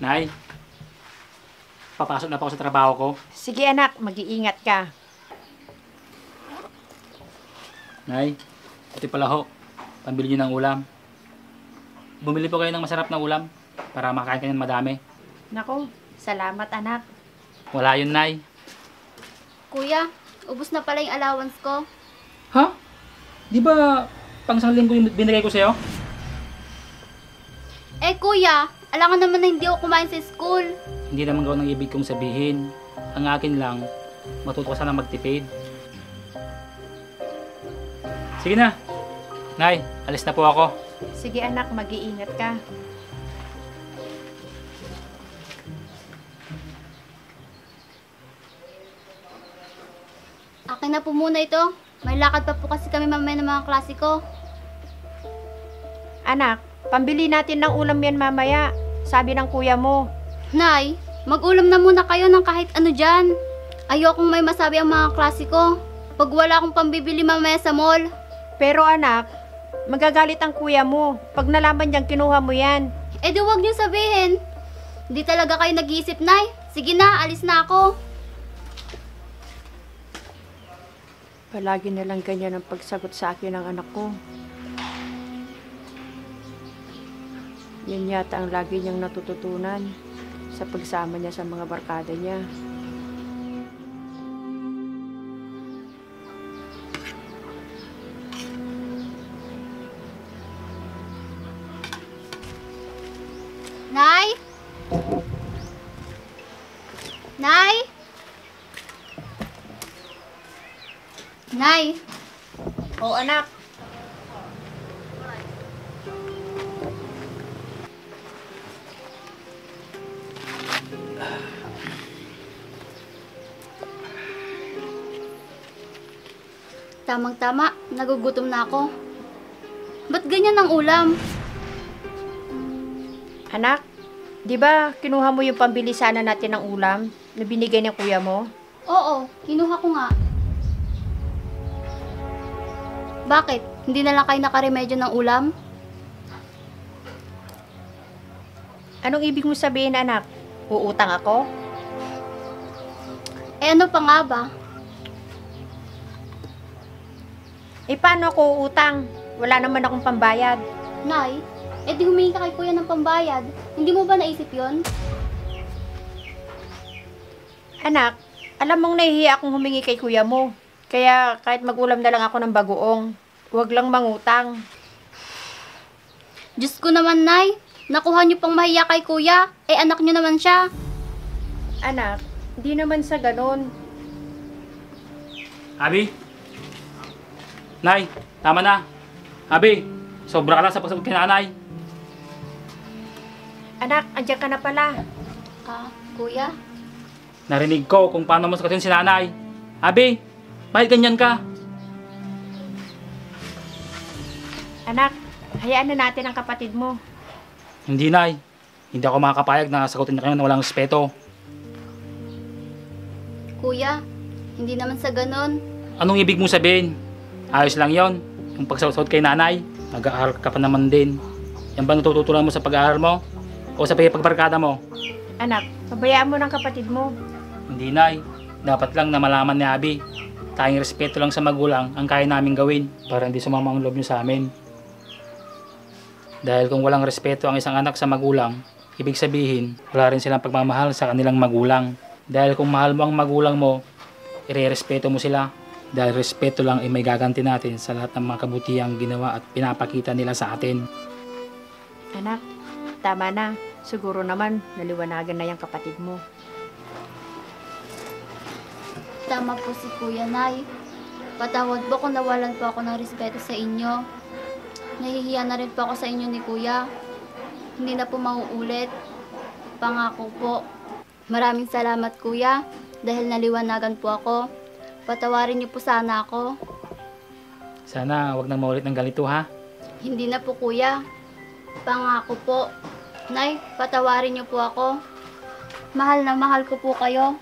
Nay, papasok na po ako sa trabaho ko. Sige anak, mag-iingat ka. Nay, ito pala ho. Pambili niyo ng ulam. Bumili po kayo ng masarap na ulam para makain kayo ng madami. Naku, salamat anak. Wala yun, Nay. Kuya, ubos na pala yung allowance ko. Ha? Di ba pang isang linggo yung binigay ko sa'yo? Eh kuya, alam ka naman na hindi ako kumain sa school. Hindi naman gawin ang ibig kong sabihin. Ang akin lang, matuto ka sana magtipid. Sige na. Nay, alis na po ako. Sige anak, mag-iingat ka. Akin na po muna ito. May lakad pa po kasi kami mamaya ng mga klase ko. Anak, pambili natin ng ulam yan mamaya. Sabi ng kuya mo. Nay, mag-ulam na muna kayo ng kahit ano dyan. Ayokong may masabi ang mga klase ko. Pag wala akong pambibili mamaya sa mall. Pero anak, magagalit ang kuya mo. Pag nalaman niyang kinuha mo yan. Eh di wag niyo sabihin. Hindi talaga kayo nag-iisip, Nay. Sige na, alis na ako. Palagi na lang ganyan ang pagsagot sa akin ng anak ko. Yan yata ang lagi niyang natututunan sa pagsama niya sa mga barkada niya. Nay? Nay? Nay? Oo anak. Tamang-tama, nagugutom na ako. Ba't ganyan ang ulam? Anak, di ba kinuha mo yung pambili sana natin ng ulam na binigay ng kuya mo? Oo, kinuha ko nga. Bakit? Hindi na lang kayo nakaremedyo ng ulam? Anong ibig mo sabihin anak? Uutang ako? Eh ano pa nga ba? Eh paano ako uutang? Wala naman akong pambayad. Nay, eh di humingi ka kay kuya ng pambayad. Hindi mo ba naisip yon? Anak, alam mong nahihiya akong humingi kay kuya mo. Kaya kahit mag-ulam na lang ako ng bagoong, huwag lang mangutang. Diyos ko naman, Nay. Nakuha niyo pang mahiya kay kuya. Eh anak niyo naman siya. Anak, hindi naman sa ganon. Abi? Nay, tama na. Abi, sobra ka lang sa pagsagot kay nanay. Anak, andyan ka na pala. Kuya? Narinig ko kung paano mo sagutin si nanay. Abi, bakit ganyan ka? Anak, hayaan na natin ang kapatid mo. Hindi, Nay. Hindi ako makakapayag na sagutin niya kayo na walang respeto. Kuya, hindi naman sa ganon. Anong ibig mong sabihin? Ayos lang yon. Yung pagsagot kay nanay, nag-aaral ka pa naman din. Yan ba natututunan mo sa pag-aaral mo? O sa pagbarkada mo? Anak, pabayaan mo ng kapatid mo. Hindi, Nay. Dapat lang na malaman ni Abi. Tayong respeto lang sa magulang ang kaya namin gawin para hindi sumama ang loob niyo sa amin. Dahil kung walang respeto ang isang anak sa magulang, ibig sabihin, wala rin silang pagmamahal sa kanilang magulang. Dahil kung mahal mo ang magulang mo, irerespeto mo sila. Dahil respeto lang ay may gaganti natin sa lahat ng mga kabutihang ginawa at pinapakita nila sa atin. Anak, tama na. Siguro naman, naliwanagan na yung kapatid mo. Tama po si Kuya, Nay. Patawad po kung nawalan po ako ng respeto sa inyo. Nahihiya na rin po ako sa inyo ni Kuya. Hindi na po mauulit. Pangako po. Maraming salamat, Kuya, dahil naliwanagan po ako. Patawarin niyo po sana ako. Sana wag nang maulit ng ganito, ha? Hindi na po, Kuya. Pangako po. Nay, patawarin niyo po ako. Mahal na mahal ko po kayo.